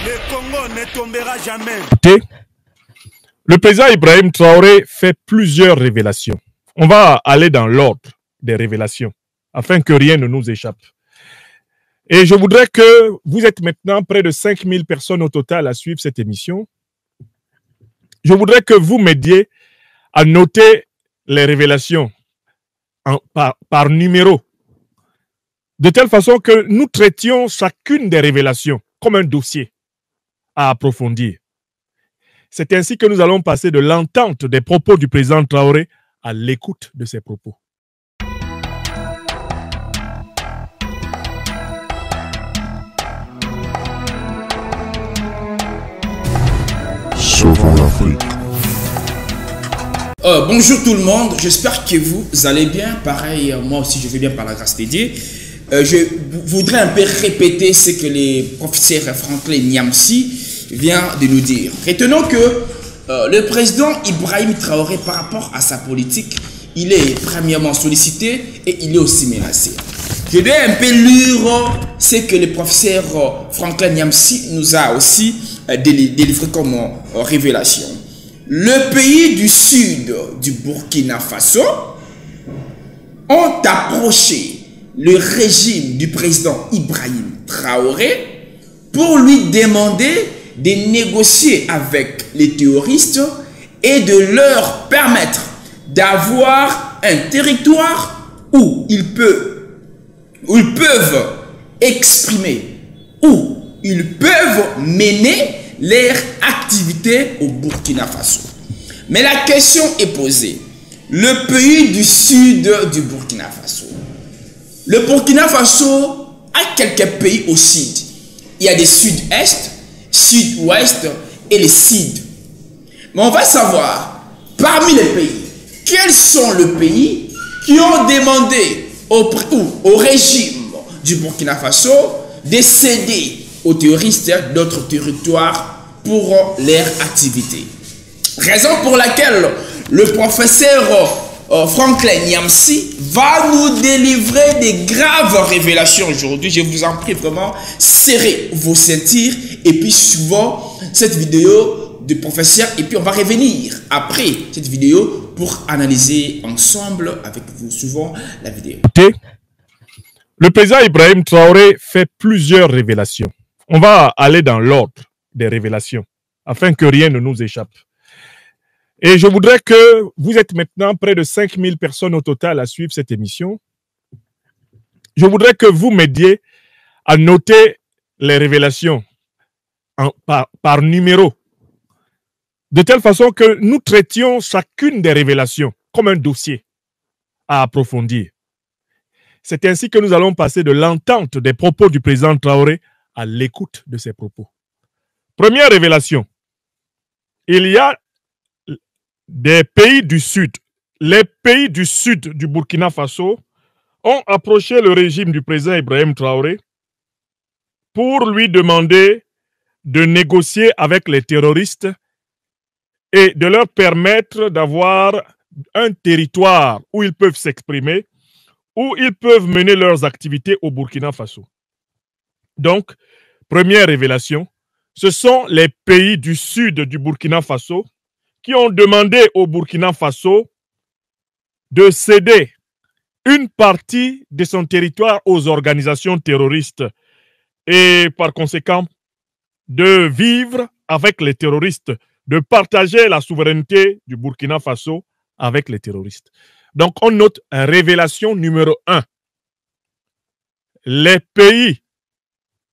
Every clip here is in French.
Le Congo ne tombera jamais. Le président Ibrahim Traoré fait plusieurs révélations. On va aller dans l'ordre des révélations afin que rien ne nous échappe. Et je voudrais que vous êtes maintenant près de 5000 personnes au total à suivre cette émission. Je voudrais que vous m'aidiez à noter les révélations par numéro, de telle façon que nous traitions chacune des révélations comme un dossier à approfondir. C'est ainsi que nous allons passer de l'entente des propos du président Traoré à l'écoute de ses propos. Sauvons l'Afrique. Bonjour tout le monde, j'espère que vous allez bien. Pareil, moi aussi je vais bien par la grâce de Dieu. Je voudrais un peu répéter ce que le professeur Franklin Nyamsi vient de nous dire. Retenons que le président Ibrahim Traoré, par rapport à sa politique, il est premièrement sollicité et il est aussi menacé. Je vais un peu lire ce que le professeur Franklin Nyamsi nous a aussi délivré comme révélation. Le pays du sud du Burkina Faso ont approché le régime du président Ibrahim Traoré pour lui demander de négocier avec les terroristes et de leur permettre d'avoir un territoire où ils peuvent exprimer, où ils peuvent mener leur activité au Burkina Faso. Mais la question est posée. Le pays du sud du Burkina Faso. Le Burkina Faso a quelques pays au sud. Il y a des sud-est, sud-ouest et les sud. Mais on va savoir, parmi les pays, quels sont les pays qui ont demandé au régime du Burkina Faso de céder aux terroristes d'autres territoires pour leur activité. Raison pour laquelle le professeur Franklin Nyamsi va nous délivrer des graves révélations aujourd'hui. Je vous en prie vraiment, serrez vos ceintures et puis suivons cette vidéo du professeur et puis on va revenir après cette vidéo pour analyser ensemble avec vous. Suivons la vidéo. Le président Ibrahim Traoré fait plusieurs révélations. On va aller dans l'ordre des révélations afin que rien ne nous échappe. Et je voudrais que vous êtes maintenant près de 5000 personnes au total à suivre cette émission. Je voudrais que vous m'aidiez à noter les révélations par numéro, de telle façon que nous traitions chacune des révélations comme un dossier à approfondir. C'est ainsi que nous allons passer de l'entente des propos du président Traoré à l'écoute de ses propos. Première révélation, il y a des pays du Sud. Les pays du Sud du Burkina Faso ont approché le régime du président Ibrahim Traoré pour lui demander de négocier avec les terroristes et de leur permettre d'avoir un territoire où ils peuvent s'exprimer, où ils peuvent mener leurs activités au Burkina Faso. Donc, première révélation, ce sont les pays du sud du Burkina Faso qui ont demandé au Burkina Faso de céder une partie de son territoire aux organisations terroristes et par conséquent de vivre avec les terroristes, de partager la souveraineté du Burkina Faso avec les terroristes. Donc on note révélation numéro 1. Les pays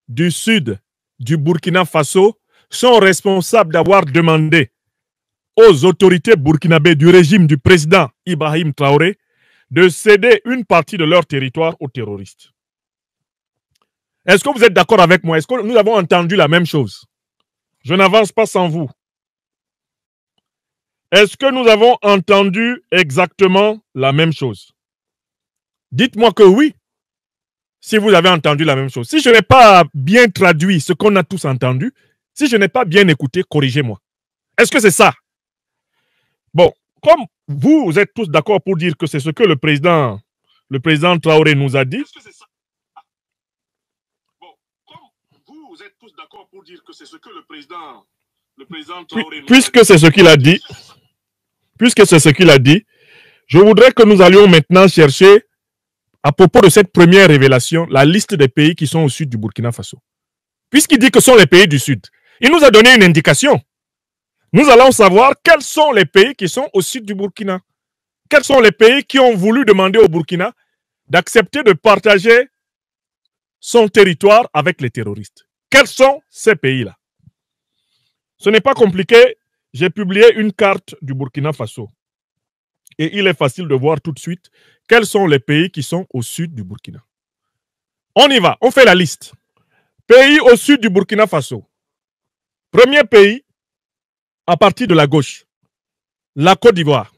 du sud du Burkina Faso sont responsables d'avoir demandé aux autorités burkinabées du régime du président Ibrahim Traoré de céder une partie de leur territoire aux terroristes. Est-ce que vous êtes d'accord avec moi? Est-ce que nous avons entendu la même chose? Je n'avance pas sans vous. Est-ce que nous avons entendu exactement la même chose? Dites-moi que oui, si vous avez entendu la même chose. Si je n'ai pas bien traduit ce qu'on a tous entendu, si je n'ai pas bien écouté, corrigez-moi. Est-ce que c'est ça? Bon, comme vous êtes tous d'accord pour dire que c'est ce que le président Traoré nous a dit. Est-ce que c'est ça? Bon, comme vous vous êtes tous d'accord pour dire que c'est ce que le président Traoré... Puisque c'est ce qu'il a dit, je voudrais que nous allions maintenant chercher, à propos de cette première révélation, la liste des pays qui sont au sud du Burkina Faso. Puisqu'il dit que ce sont les pays du sud, il nous a donné une indication. Nous allons savoir quels sont les pays qui sont au sud du Burkina. Quels sont les pays qui ont voulu demander au Burkina d'accepter de partager son territoire avec les terroristes. Quels sont ces pays-là? Ce n'est pas compliqué. J'ai publié une carte du Burkina Faso. Et il est facile de voir tout de suite quels sont les pays qui sont au sud du Burkina. On y va, on fait la liste. Pays au sud du Burkina Faso. Premier pays, à partir de la gauche, la Côte d'Ivoire.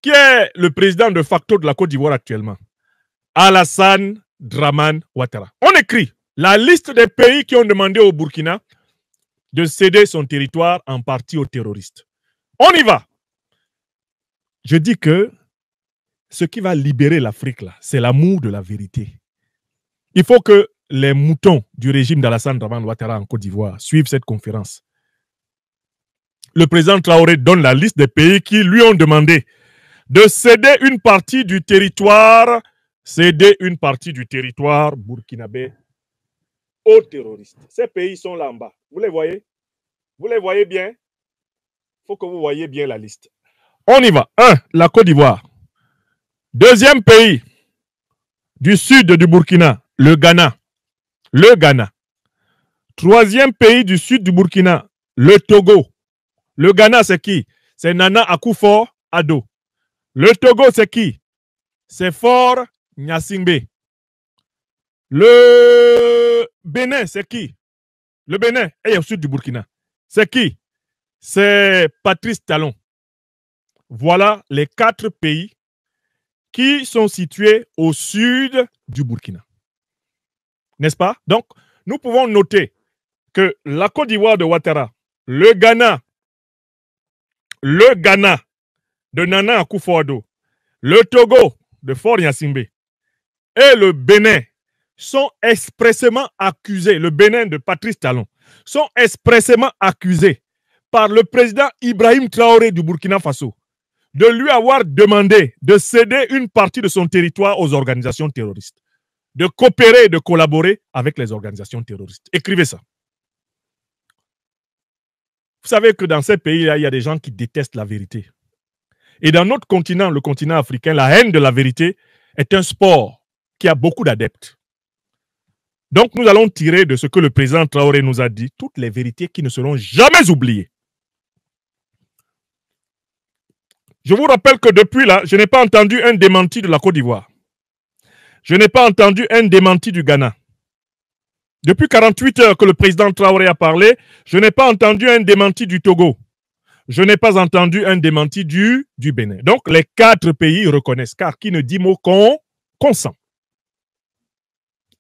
Qui est le président de facto de la Côte d'Ivoire actuellement? Alassane Dramane Ouattara. On écrit la liste des pays qui ont demandé au Burkina de céder son territoire en partie aux terroristes. On y va. Je dis que ce qui va libérer l'Afrique, là, c'est l'amour de la vérité. Il faut que les moutons du régime d'Alassane Dramane Ouattara en Côte d'Ivoire suivent cette conférence. Le président Traoré donne la liste des pays qui lui ont demandé de céder une partie du territoire, burkinabé aux terroristes. Ces pays sont là en bas. Vous les voyez? Vous les voyez bien? Il faut que vous voyez bien la liste. On y va. 1. La Côte d'Ivoire. Deuxième pays du sud du Burkina, le Ghana. Le Ghana. Troisième pays du sud du Burkina, le Togo. Le Ghana, c'est qui? C'est Nana Akufo-Addo. Le Togo, c'est qui? C'est Faure Gnassingbé. Le Bénin, c'est qui? Le Bénin est au sud du Burkina. C'est qui? C'est Patrice Talon. Voilà les 4 pays qui sont situés au sud du Burkina. N'est-ce pas? Donc, nous pouvons noter que la Côte d'Ivoire de Ouattara, le Ghana de Nana Akufo-Addo, le Togo de Faure Gnassingbé et le Bénin sont expressément accusés, le Bénin de Patrice Talon, sont expressément accusés par le président Ibrahim Traoré du Burkina Faso de lui avoir demandé de céder une partie de son territoire aux organisations terroristes, de coopérer et de collaborer avec les organisations terroristes. Écrivez ça. Vous savez que dans ces pays-là, il y a des gens qui détestent la vérité. Et dans notre continent, le continent africain, la haine de la vérité est un sport qui a beaucoup d'adeptes. Donc, nous allons tirer de ce que le président Traoré nous a dit toutes les vérités qui ne seront jamais oubliées. Je vous rappelle que depuis là, je n'ai pas entendu un démenti de la Côte d'Ivoire. Je n'ai pas entendu un démenti du Ghana. Depuis 48 heures que le président Traoré a parlé, je n'ai pas entendu un démenti du Togo. Je n'ai pas entendu un démenti du Bénin. Donc, les 4 pays reconnaissent, car qui ne dit mot consent.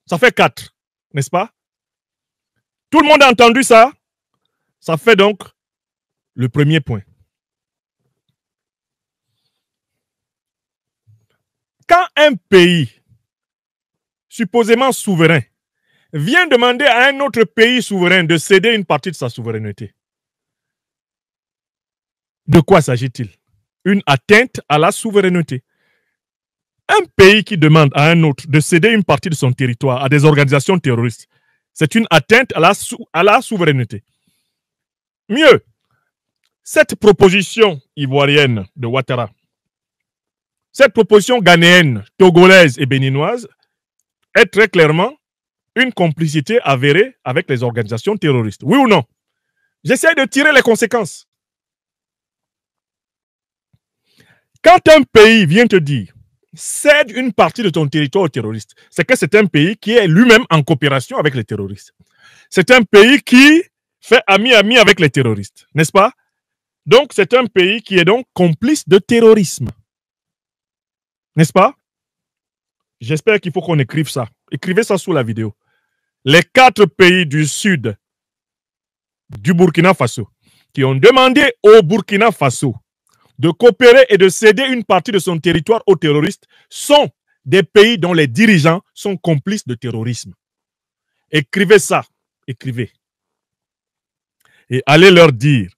Ça fait 4, n'est-ce pas? Tout le monde a entendu ça? Ça fait donc le premier point. Quand un pays supposément souverain vient demander à un autre pays souverain de céder une partie de sa souveraineté, de quoi s'agit-il? Une atteinte à la souveraineté. Un pays qui demande à un autre de céder une partie de son territoire à des organisations terroristes, c'est une atteinte à la souveraineté. Mieux, cette proposition ivoirienne de Ouattara, cette proposition ghanéenne, togolaise et béninoise est très clairement une complicité avérée avec les organisations terroristes. Oui ou non? J'essaie de tirer les conséquences. Quand un pays vient te dire cède une partie de ton territoire aux terroristes, c'est que c'est un pays qui est lui-même en coopération avec les terroristes. C'est un pays qui fait ami-ami avec les terroristes, n'est-ce pas? Donc, c'est un pays qui est donc complice de terrorisme. N'est-ce pas? J'espère qu'il faut qu'on écrive ça. Écrivez ça sous la vidéo. Les 4 pays du sud du Burkina Faso qui ont demandé au Burkina Faso de coopérer et de céder une partie de son territoire aux terroristes sont des pays dont les dirigeants sont complices de terrorisme. Écrivez ça. Écrivez. Et allez leur dire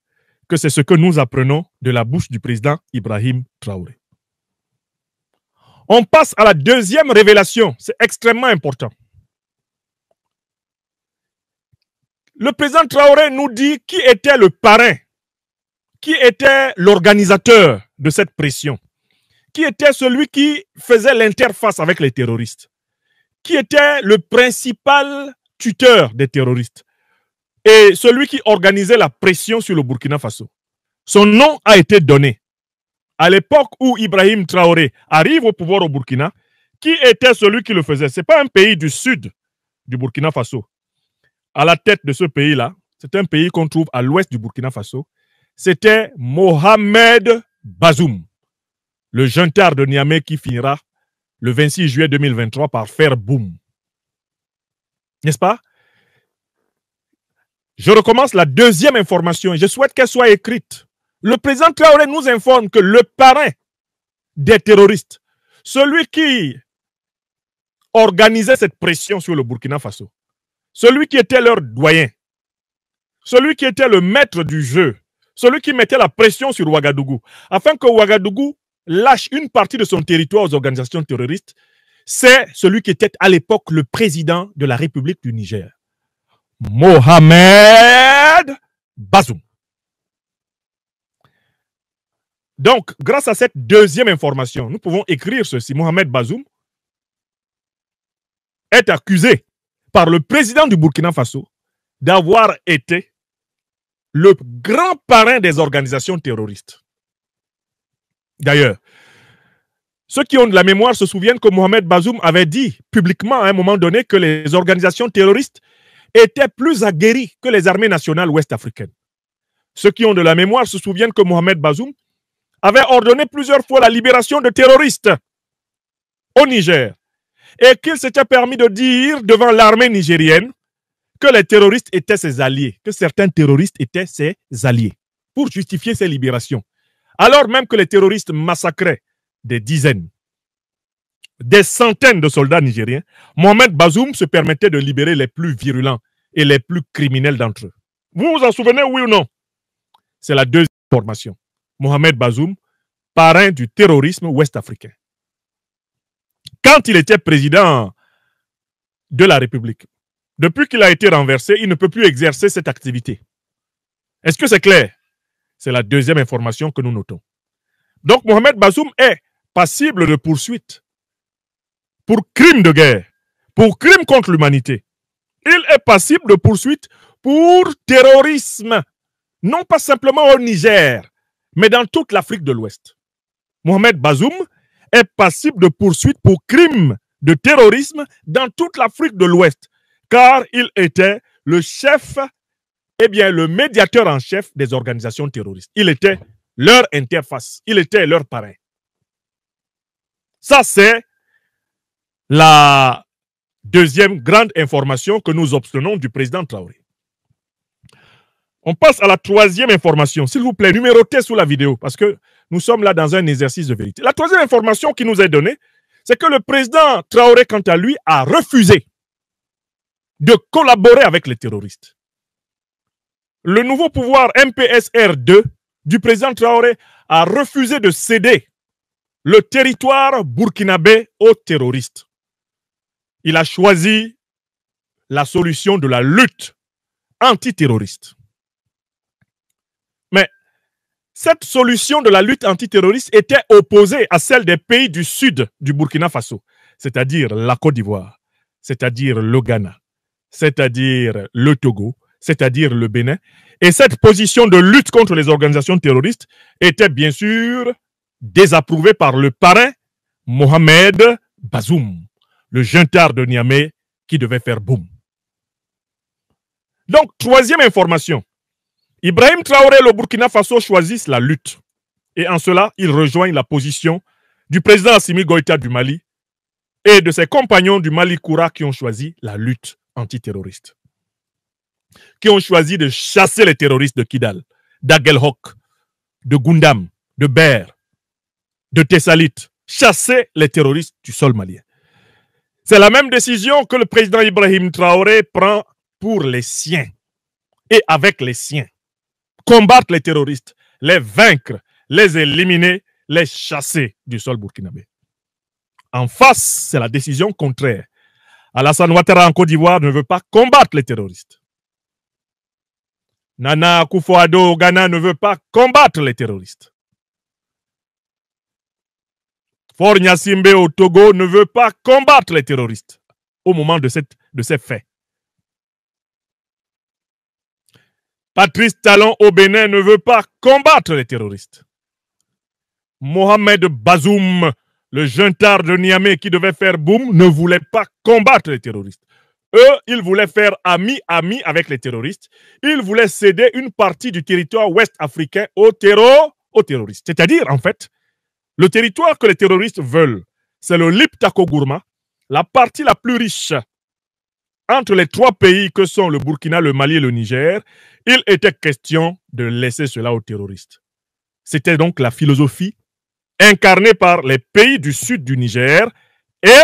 que c'est ce que nous apprenons de la bouche du président Ibrahim Traoré. On passe à la deuxième révélation. C'est extrêmement important. Le président Traoré nous dit qui était le parrain, qui était l'organisateur de cette pression, qui était celui qui faisait l'interface avec les terroristes, qui était le principal tuteur des terroristes et celui qui organisait la pression sur le Burkina Faso. Son nom a été donné. À l'époque où Ibrahim Traoré arrive au pouvoir au Burkina, qui était celui qui le faisait? Ce n'est pas un pays du sud du Burkina Faso. À la tête de ce pays-là, c'est un pays qu'on trouve à l'ouest du Burkina Faso, c'était Mohamed Bazoum, le junteur de Niamey qui finira le 26 juillet 2023 par faire boum. N'est-ce pas? Je recommence la deuxième information et je souhaite qu'elle soit écrite. Le président Traoré nous informe que le parrain des terroristes, celui qui organisait cette pression sur le Burkina Faso, celui qui était leur doyen, celui qui était le maître du jeu, celui qui mettait la pression sur Ouagadougou, afin que Ouagadougou lâche une partie de son territoire aux organisations terroristes, c'est celui qui était à l'époque le président de la République du Niger, Mohamed Bazoum. Donc, grâce à cette deuxième information, nous pouvons écrire ceci. Mohamed Bazoum est accusé par le président du Burkina Faso d'avoir été le grand parrain des organisations terroristes. D'ailleurs, ceux qui ont de la mémoire se souviennent que Mohamed Bazoum avait dit publiquement à un moment donné que les organisations terroristes étaient plus aguerries que les armées nationales ouest-africaines. Ceux qui ont de la mémoire se souviennent que Mohamed Bazoum avait ordonné plusieurs fois la libération de terroristes au Niger et qu'il s'était permis de dire devant l'armée nigérienne que les terroristes étaient ses alliés, que certains terroristes étaient ses alliés pour justifier ces libérations. Alors même que les terroristes massacraient des dizaines, des centaines de soldats nigériens, Mohamed Bazoum se permettait de libérer les plus virulents et les plus criminels d'entre eux. Vous vous en souvenez, oui ou non? C'est la deuxième information. Mohamed Bazoum, parrain du terrorisme ouest-africain. Quand il était président de la République, depuis qu'il a été renversé, il ne peut plus exercer cette activité. Est-ce que c'est clair? C'est la deuxième information que nous notons. Donc Mohamed Bazoum est passible de poursuite pour crime de guerre, pour crime contre l'humanité. Il est passible de poursuite pour terrorisme, non pas simplement au Niger, mais dans toute l'Afrique de l'Ouest. Mohamed Bazoum est passible de poursuite pour crime de terrorisme dans toute l'Afrique de l'Ouest, car il était le chef, le médiateur en chef des organisations terroristes. Il était leur interface, il était leur parrain. Ça, c'est la deuxième grande information que nous obtenons du président Traoré. On passe à la troisième information. S'il vous plaît, numérotez sous la vidéo parce que nous sommes là dans un exercice de vérité. La troisième information qui nous est donnée, c'est que le président Traoré, quant à lui, a refusé de collaborer avec les terroristes. Le nouveau pouvoir MPSR2 du président Traoré a refusé de céder le territoire burkinabé aux terroristes. Il a choisi la solution de la lutte antiterroriste. Mais cette solution de la lutte antiterroriste était opposée à celle des pays du sud du Burkina Faso, c'est-à-dire la Côte d'Ivoire, c'est-à-dire le Ghana, c'est-à-dire le Togo, c'est-à-dire le Bénin. Et cette position de lutte contre les organisations terroristes était bien sûr désapprouvée par le parrain Mohamed Bazoum, le junteur de Niamey qui devait faire boum. Donc, troisième information. Ibrahim Traoré et le Burkina Faso choisissent la lutte. Et en cela, ils rejoignent la position du président Assimi Goïta du Mali et de ses compagnons du Mali Koura qui ont choisi la lutte antiterroriste. Qui ont choisi de chasser les terroristes de Kidal, d'Aguelhok, de Gundam, de Ber, de Tessalit. Chasser les terroristes du sol malien. C'est la même décision que le président Ibrahim Traoré prend pour les siens et avec les siens. Combattre les terroristes, les vaincre, les éliminer, les chasser du sol burkinabé. En face, c'est la décision contraire. Alassane Ouattara en Côte d'Ivoire ne veut pas combattre les terroristes. Nana Akufo-Addo au Ghana ne veut pas combattre les terroristes. Faure Gnassingbé au Togo ne veut pas combattre les terroristes au moment de ces faits. Patrice Talon au Bénin ne veut pas combattre les terroristes. Mohamed Bazoum, le juntard de Niamey qui devait faire boum, ne voulait pas combattre les terroristes. Eux, ils voulaient faire ami avec les terroristes. Ils voulaient céder une partie du territoire ouest africain aux terroristes. C'est-à-dire, en fait, le territoire que les terroristes veulent, c'est le Liptako Gourma, la partie la plus riche entre les trois pays que sont le Burkina, le Mali et le Niger. Il était question de laisser cela aux terroristes. C'était donc la philosophie incarnée par les pays du sud du Niger et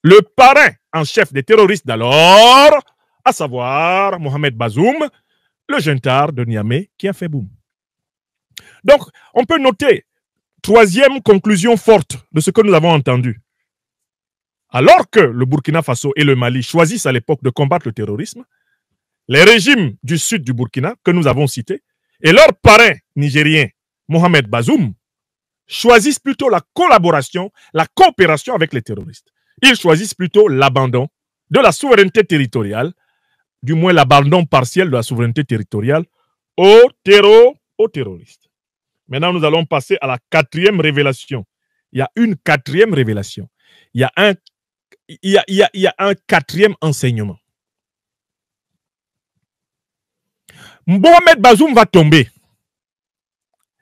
le parrain en chef des terroristes d'alors, à savoir Mohamed Bazoum, le juntard de Niamey qui a fait boum. Donc, on peut noter, troisième conclusion forte de ce que nous avons entendu. Alors que le Burkina Faso et le Mali choisissent à l'époque de combattre le terrorisme, les régimes du sud du Burkina, que nous avons cités, et leur parrain nigérien, Mohamed Bazoum, choisissent plutôt la collaboration, la coopération avec les terroristes. Ils choisissent plutôt l'abandon de la souveraineté territoriale, du moins l'abandon partiel de la souveraineté territoriale aux terroristes. Maintenant, nous allons passer à la quatrième révélation. Il y a une quatrième révélation. Il y a un quatrième enseignement. Mohamed Bazoum va tomber.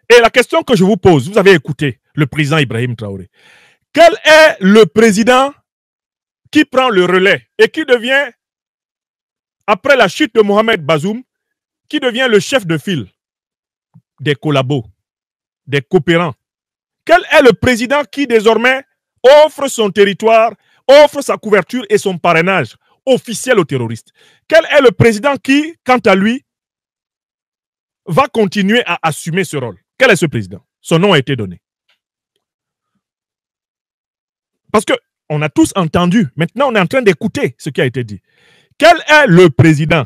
Et la question que je vous pose, vous avez écouté le président Ibrahim Traoré. Quel est le président qui prend le relais et qui devient, après la chute de Mohamed Bazoum, qui devient le chef de file des collabos, des coopérants? Quel est le président qui désormais offre son territoire, offre sa couverture et son parrainage officiel aux terroristes? Quel est le président qui, quant à lui, va continuer à assumer ce rôle? Quel est ce président? Son nom a été donné. Parce qu'on a tous entendu, maintenant on est en train d'écouter ce qui a été dit. Quel est le président?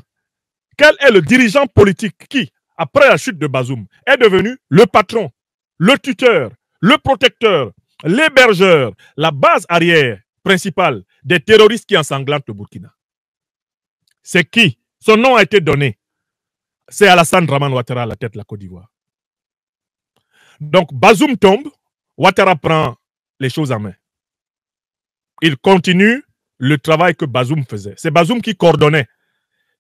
Quel est le dirigeant politique qui, après la chute de Bazoum, est devenu le patron, le tuteur, le protecteur, l'hébergeur, la base arrière principale des terroristes qui ensanglantent le Burkina? C'est qui? Son nom a été donné. C'est Alassane Dramane Ouattara à la tête de la Côte d'Ivoire. Donc Bazoum tombe, Ouattara prend les choses en main. Il continue le travail que Bazoum faisait. C'est Bazoum qui coordonnait.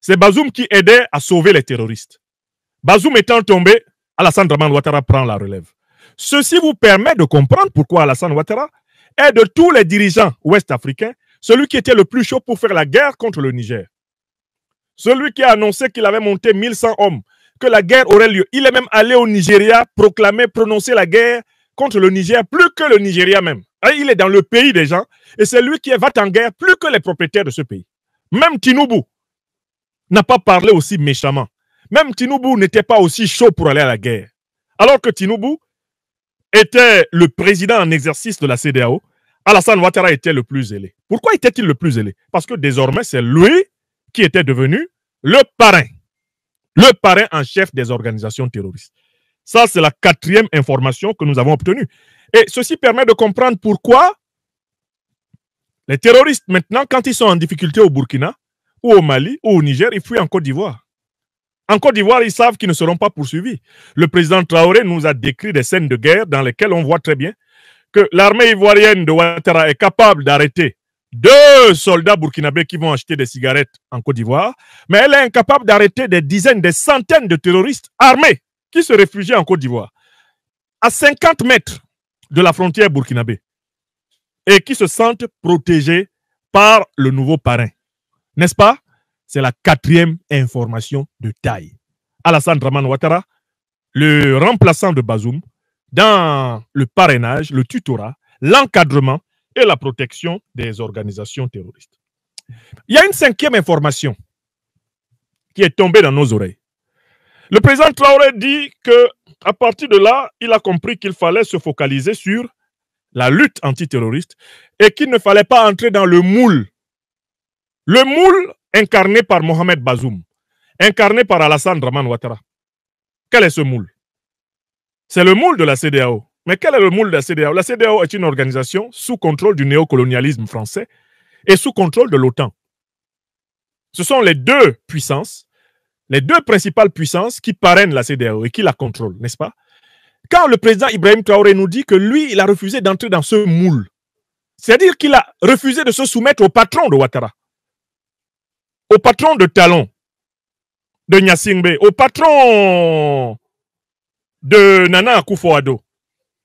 C'est Bazoum qui aidait à sauver les terroristes. Bazoum étant tombé, Alassane Dramane Ouattara prend la relève. Ceci vous permet de comprendre pourquoi Alassane Ouattara est de tous les dirigeants ouest-africains celui qui était le plus chaud pour faire la guerre contre le Niger. Celui qui a annoncé qu'il avait monté 1100 hommes, que la guerre aurait lieu. Il est même allé au Nigeria proclamer, prononcer la guerre contre le Niger, plus que le Nigeria même. Il est dans le pays des gens et c'est lui qui va en guerre plus que les propriétaires de ce pays. Même Tinubu n'a pas parlé aussi méchamment. Même Tinubu n'était pas aussi chaud pour aller à la guerre. Alors que Tinubu était le président en exercice de la CEDEAO, Alassane Ouattara était le plus zélé. Pourquoi était-il le plus zélé? Parce que désormais, c'est lui qui était devenu le parrain en chef des organisations terroristes. Ça, c'est la quatrième information que nous avons obtenue. Et ceci permet de comprendre pourquoi les terroristes, maintenant, quand ils sont en difficulté au Burkina, ou au Mali, ou au Niger, ils fuient en Côte d'Ivoire. En Côte d'Ivoire, ils savent qu'ils ne seront pas poursuivis. Le président Traoré nous a décrit des scènes de guerre dans lesquelles on voit très bien que l'armée ivoirienne de Ouattara est capable d'arrêter 2 soldats burkinabés qui vont acheter des cigarettes en Côte d'Ivoire, mais elle est incapable d'arrêter des dizaines, des centaines de terroristes armés qui se réfugient en Côte d'Ivoire, à 50 mètres de la frontière burkinabé, et qui se sentent protégés par le nouveau parrain. N'est-ce pas? C'est la quatrième information de taille. Alassane Dramane Ouattara, le remplaçant de Bazoum, dans le parrainage, le tutorat, l'encadrement et la protection des organisations terroristes. Il y a une cinquième information qui est tombée dans nos oreilles. Le président Traoré dit qu'à partir de là, il a compris qu'il fallait se focaliser sur la lutte antiterroriste et qu'il ne fallait pas entrer dans le moule. Le moule incarné par Mohamed Bazoum, incarné par Alassane Dramane Ouattara. Quel est ce moule? C'est le moule de la CEDEAO. Mais quel est le moule de la CEDEAO? La CEDEAO est une organisation sous contrôle du néocolonialisme français et sous contrôle de l'OTAN. Ce sont les deux puissances, les deux principales puissances qui parrainent la CEDEAO et qui la contrôlent, n'est-ce pas? Quand le président Ibrahim Traoré nous dit que lui, il a refusé d'entrer dans ce moule, c'est-à-dire qu'il a refusé de se soumettre au patron de Ouattara, au patron de Talon, de Gnassingbé, au patron de Nana Akufo-Addo.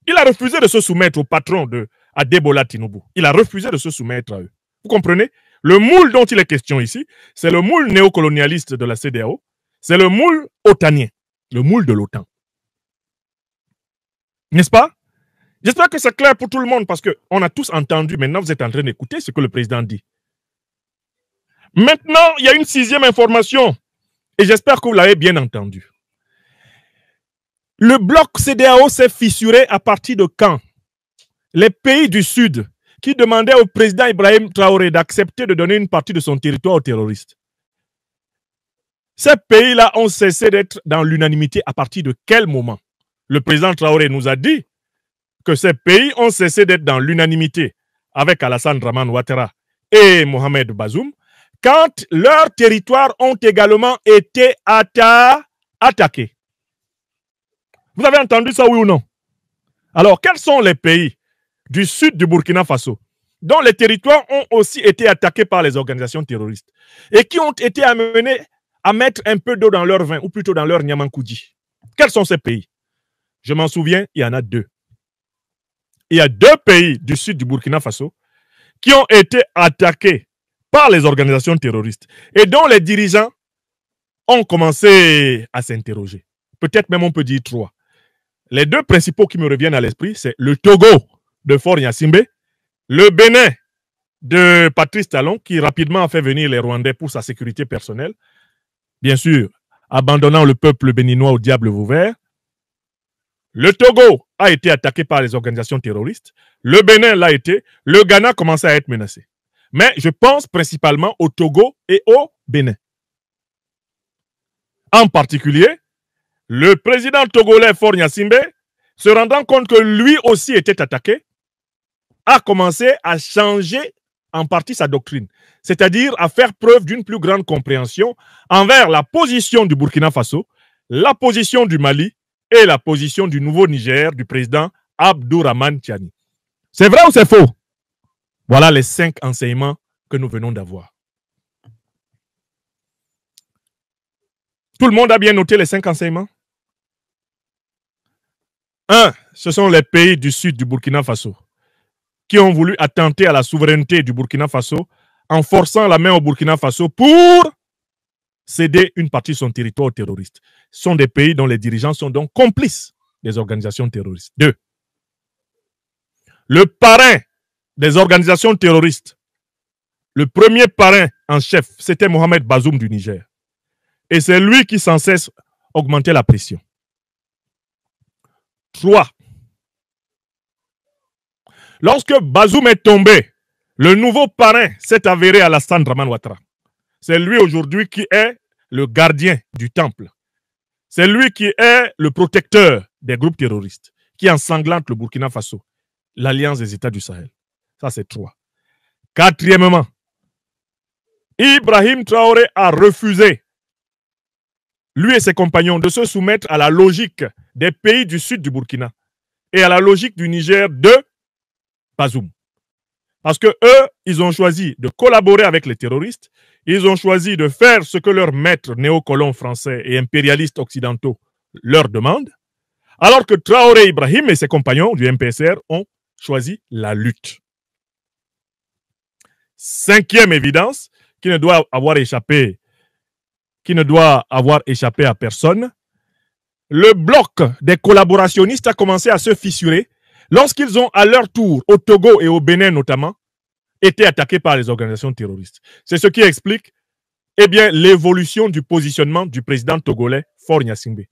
Il a refusé de se soumettre au patron de Adebola Tinubu. Il a refusé de se soumettre à eux. Vous comprenez? Le moule dont il est question ici, c'est le moule néocolonialiste de la CEDEAO, c'est le moule otanien, le moule de l'OTAN. N'est-ce pas? J'espère que c'est clair pour tout le monde parce qu'on a tous entendu, maintenant vous êtes en train d'écouter ce que le président dit. Maintenant, il y a une sixième information et j'espère que vous l'avez bien entendu. Le bloc CEDEAO s'est fissuré à partir de quand? Les pays du Sud qui demandaient au président Ibrahim Traoré d'accepter de donner une partie de son territoire aux terroristes. Ces pays-là ont cessé d'être dans l'unanimité à partir de quel moment? Le président Traoré nous a dit que ces pays ont cessé d'être dans l'unanimité avec Alassane Dramane Ouattara et Mohamed Bazoum quand leurs territoires ont également été attaqués. Vous avez entendu ça, oui ou non? Alors, quels sont les pays du sud du Burkina Faso dont les territoires ont aussi été attaqués par les organisations terroristes et qui ont été amenés à mettre un peu d'eau dans leur vin ou plutôt dans leur Niamankoudi? Quels sont ces pays? Je m'en souviens, il y en a deux. Il y a deux pays du sud du Burkina Faso qui ont été attaqués par les organisations terroristes et dont les dirigeants ont commencé à s'interroger. Peut-être même on peut dire trois. Les deux principaux qui me reviennent à l'esprit, c'est le Togo de Faure Gnassingbé, le Bénin de Patrice Talon, qui rapidement a fait venir les Rwandais pour sa sécurité personnelle, bien sûr, abandonnant le peuple béninois au diable vauvert. Le Togo a été attaqué par les organisations terroristes, le Bénin l'a été, le Ghana commençait à être menacé. Mais je pense principalement au Togo et au Bénin. En particulier, le président togolais Faure Gnassingbé, se rendant compte que lui aussi était attaqué, a commencé à changer en partie sa doctrine, c'est-à-dire à faire preuve d'une plus grande compréhension envers la position du Burkina Faso, la position du Mali et la position du nouveau Niger du président Abdourahmane Tiani. C'est vrai ou c'est faux? Voilà les 5 enseignements que nous venons d'avoir. Tout le monde a bien noté les 5 enseignements? 1. Ce sont les pays du sud du Burkina Faso qui ont voulu attenter à la souveraineté du Burkina Faso en forçant la main au Burkina Faso pour céder une partie de son territoire aux terroristes. Ce sont des pays dont les dirigeants sont donc complices des organisations terroristes. 2. Le parrain des organisations terroristes, le premier parrain en chef, c'était Mohamed Bazoum du Niger. Et c'est lui qui sans cesse augmentait la pression. 3. Lorsque Bazoum est tombé, le nouveau parrain s'est avéré à Alassane Dramane Ouattara. C'est lui aujourd'hui qui est le gardien du temple. C'est lui qui est le protecteur des groupes terroristes, qui ensanglante le Burkina Faso, l'Alliance des États du Sahel. Ça, c'est 3. 4. Ibrahim Traoré a refusé, lui et ses compagnons, de se soumettre à la logique des pays du sud du Burkina et à la logique du Niger de Bazoum. Parce que eux, ils ont choisi de collaborer avec les terroristes, ils ont choisi de faire ce que leurs maîtres néocolons français et impérialistes occidentaux leur demandent, alors que Traoré Ibrahim et ses compagnons du MPSR ont choisi la lutte. 5e évidence, qui ne doit avoir échappé à personne, le bloc des collaborationnistes a commencé à se fissurer lorsqu'ils ont à leur tour, au Togo et au Bénin notamment, été attaqués par les organisations terroristes. C'est ce qui explique eh bien, l'évolution du positionnement du président togolais Faure Gnassingbé.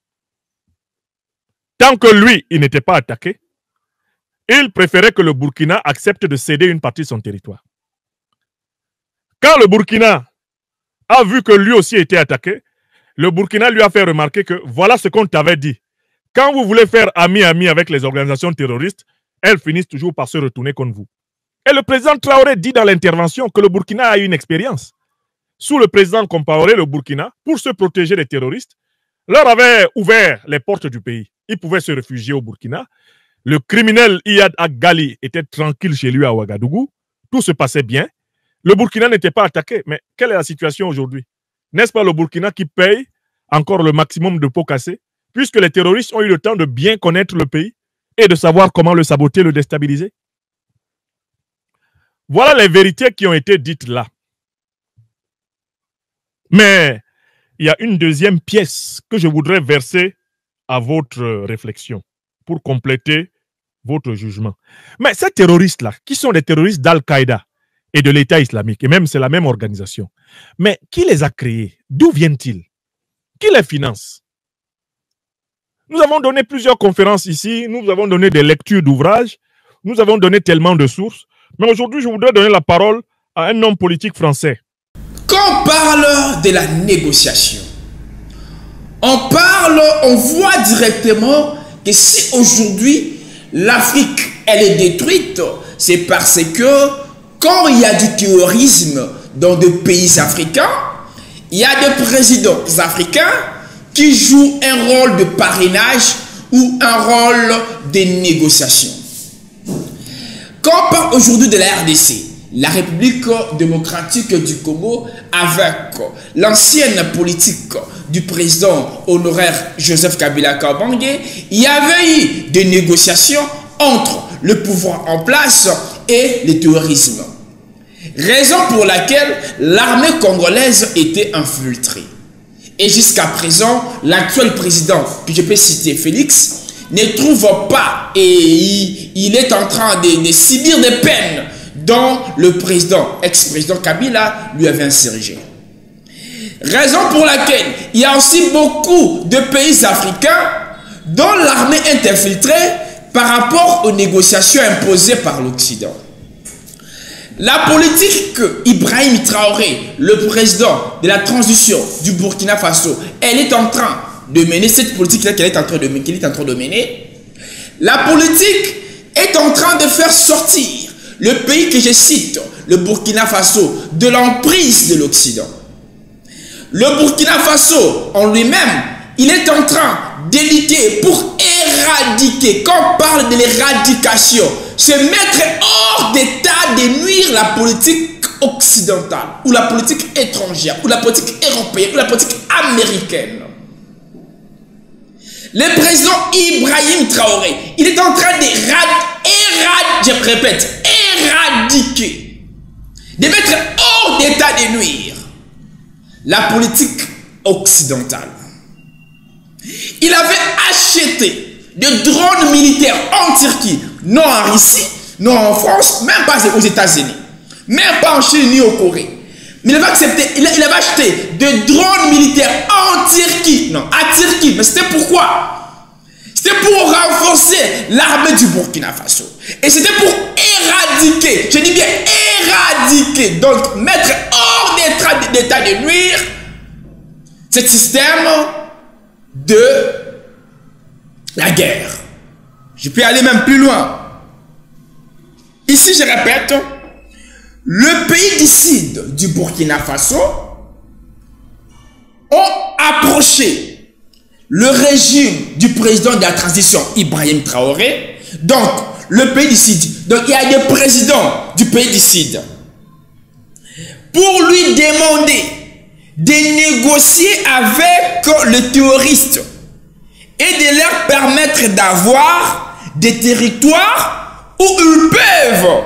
Tant que lui, il n'était pas attaqué, il préférait que le Burkina accepte de céder une partie de son territoire. Quand le Burkina a vu que lui aussi était attaqué, le Burkina lui a fait remarquer que voilà ce qu'on t'avait dit. Quand vous voulez faire ami-ami avec les organisations terroristes, elles finissent toujours par se retourner contre vous. Et le président Traoré dit dans l'intervention que le Burkina a eu une expérience. Sous le président Compaoré, le Burkina, pour se protéger des terroristes, leur avait ouvert les portes du pays. Ils pouvaient se réfugier au Burkina. Le criminel Iyad Agali était tranquille chez lui à Ouagadougou. Tout se passait bien. Le Burkina n'était pas attaqué. Mais quelle est la situation aujourd'hui? N'est-ce pas le Burkina qui paye encore le maximum de pots cassés, puisque les terroristes ont eu le temps de bien connaître le pays et de savoir comment le saboter, le déstabiliser? Voilà les vérités qui ont été dites là. Mais il y a une deuxième pièce que je voudrais verser à votre réflexion pour compléter votre jugement. Mais ces terroristes-là, qui sont des terroristes d'Al-Qaïda et de l'État islamique, et même c'est la même organisation, mais qui les a créés? D'où viennent-ils? Qui les finance? Nous avons donné plusieurs conférences ici, nous avons donné des lectures d'ouvrages, nous avons donné tellement de sources, mais aujourd'hui je voudrais donner la parole à un homme politique français. Quand on parle de la négociation, on voit directement que si aujourd'hui l'Afrique elle est détruite, c'est parce que quand il y a du terrorisme dans des pays africains, il y a des présidents africains qui jouent un rôle de parrainage ou un rôle de négociation. Quand on parle aujourd'hui de la RDC, la République démocratique du Congo, avec l'ancienne politique du président honoraire Joseph Kabila Kabange, il y avait eu des négociations entre le pouvoir en place et le terrorisme. Raison pour laquelle l'armée congolaise était infiltrée. Et jusqu'à présent, l'actuel président, que je peux citer Félix, ne trouve pas et il est en train de subir des peines dont le président, ex-président Kabila, lui avait inséré. Raison pour laquelle il y a aussi beaucoup de pays africains dont l'armée est infiltrée par rapport aux négociations imposées par l'Occident. La politique Ibrahim Traoré, le président de la transition du Burkina Faso, elle est en train de mener, cette politique-là qu'elle est en train de mener, la politique est en train de faire sortir le pays que je cite, le Burkina Faso, de l'emprise de l'Occident. Le Burkina Faso, en lui-même, il est en train de lutter pour éradiquer, quand on parle de l'éradication, se mettre hors d'état de nuire la politique occidentale, ou la politique étrangère, ou la politique européenne, ou la politique américaine. Le président Ibrahim Traoré, il est en train éradiquer, de mettre hors d'état de nuire la politique occidentale. Il avait acheté des drones militaires en Turquie, non en Russie, non en France, même pas aux États-Unis, même pas en Chine ni au Corée. Mais il avait accepté, il avait acheté des drones militaires en Turquie, non, à Turquie. Mais c'était pourquoi? C'était pour renforcer l'armée du Burkina Faso. Et c'était pour éradiquer, je dis bien éradiquer, donc mettre hors d'état de nuire ce système de la guerre. Je peux aller même plus loin. Ici, je répète, le pays du sud du Burkina Faso ont approché le régime du président de la transition, Ibrahim Traoré. Donc, le pays du sud. Donc, il y a des présidents du pays du sud. Pour lui demander de négocier avec les terroristes et de leur permettre d'avoir des territoires où ils peuvent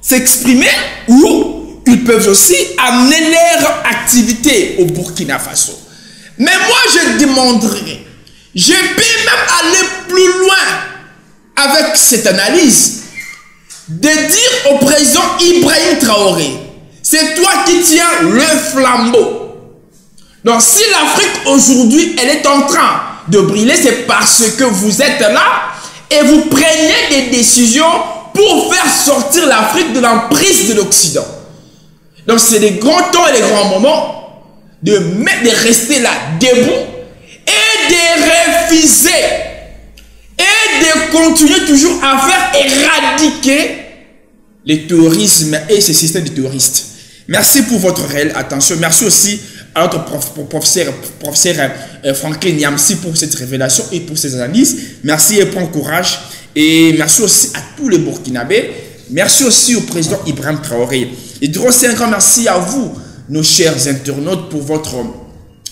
s'exprimer, ou ils peuvent aussi amener leur activité au Burkina Faso. Mais moi, je demanderais, je peux même aller plus loin avec cette analyse, de dire au président Ibrahim Traoré, c'est toi qui tiens le flambeau. Donc si l'Afrique aujourd'hui, elle est en train de briller, c'est parce que vous êtes là et vous prenez des décisions pour faire sortir l'Afrique de l'emprise de l'Occident. Donc c'est des grands temps et des grands moments de rester là debout et de refuser et de continuer toujours à faire éradiquer les terrorismes et ces systèmes de terroristes. Merci pour votre réelle attention. Merci aussi à notre professeur Franklin Nyamsi pour cette révélation et pour ces analyses. Merci et prends courage. Et merci aussi à tous les Burkinabés. Merci aussi au président Ibrahim Traoré. Et je dirais aussi un grand merci à vous, nos chers internautes, pour votre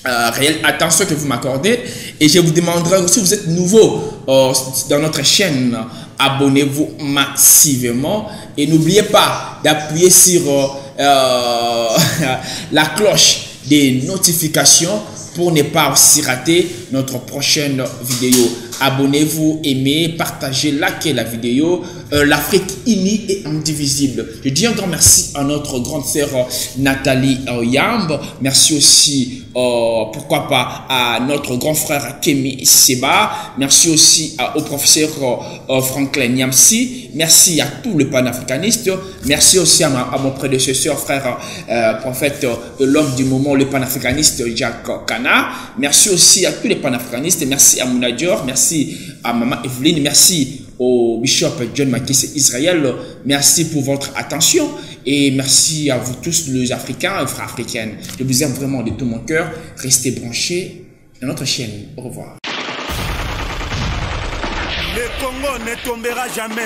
réelle attention que vous m'accordez. Et je vous demanderai aussi, si vous êtes nouveau dans notre chaîne, abonnez-vous massivement. Et n'oubliez pas d'appuyer sur la cloche des notifications pour ne pas aussi rater notre prochaine vidéo. Abonnez-vous, aimez, partagez, likez la vidéo. L'Afrique unie et indivisible. Je dis un grand merci à notre grande sœur Nathalie Yamb. Merci aussi, pourquoi pas, à notre grand frère Kémy Seba. Merci aussi au professeur Franklin Nyamsi. Merci à tous les panafricanistes. Merci aussi à mon prédécesseur, frère prophète, l'homme du moment, le panafricaniste Jacques Kana. Merci aussi à tous les panafricanistes. Merci à Mounadior. Merci à Maman Evelyne. Merci au bishop John Makis Israël. Merci pour votre attention et merci à vous tous les Africains et frères africaines. Je vous aime vraiment de tout mon cœur. Restez branchés dans notre chaîne. Au revoir. Le Congo ne tombera jamais.